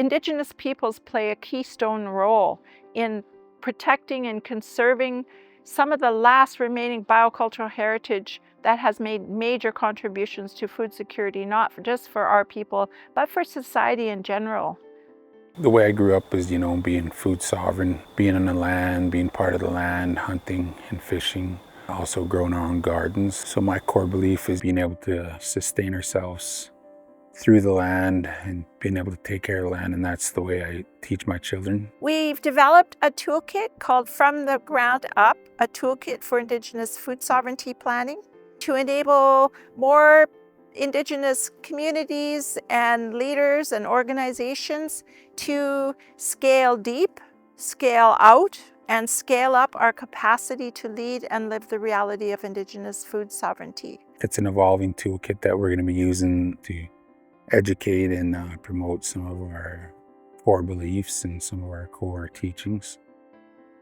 Indigenous peoples play a keystone role in protecting and conserving some of the last remaining biocultural heritage that has made major contributions to food security, not just for our people, but for society in general. The way I grew up is, being food sovereign, being on the land, being part of the land, hunting and fishing, also growing our own gardens. So my core belief is being able to sustain ourselves through the land and being able to take care of the land, and that's the way I teach my children. We've developed a toolkit called From the Ground Up, a toolkit for Indigenous food sovereignty planning to enable more Indigenous communities and leaders and organizations to scale deep, scale out, and scale up our capacity to lead and live the reality of Indigenous food sovereignty. It's an evolving toolkit that we're going to be using to educate and promote some of our core beliefs and some of our core teachings.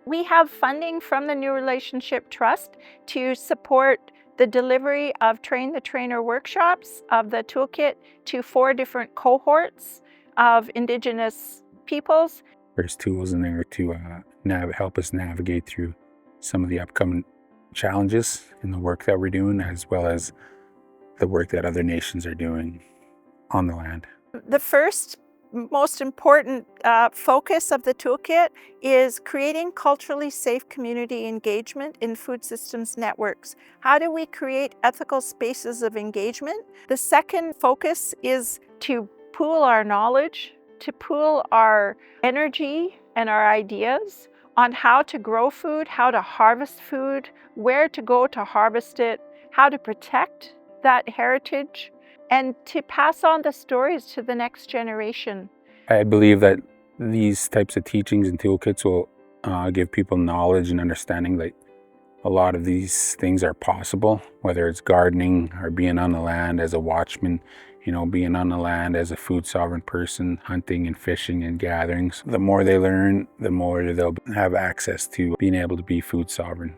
We have funding from the New Relationship Trust to support the delivery of Train the Trainer workshops of the toolkit to 4 different cohorts of Indigenous peoples. There's tools in there to help us navigate through some of the upcoming challenges in the work that we're doing, as well as the work that other nations are doing on the land. The first most important focus of the toolkit is creating culturally safe community engagement in food systems networks. How do we create ethical spaces of engagement? The second focus is to pool our knowledge, to pool our energy and our ideas on how to grow food, how to harvest food, where to go to harvest it, how to protect that heritage, and to pass on the stories to the next generation. I believe that these types of teachings and toolkits will give people knowledge and understanding that a lot of these things are possible, whether it's gardening or being on the land as a watchman, being on the land as a food sovereign person, hunting and fishing and gatherings. The more they learn, the more they'll have access to being able to be food sovereign.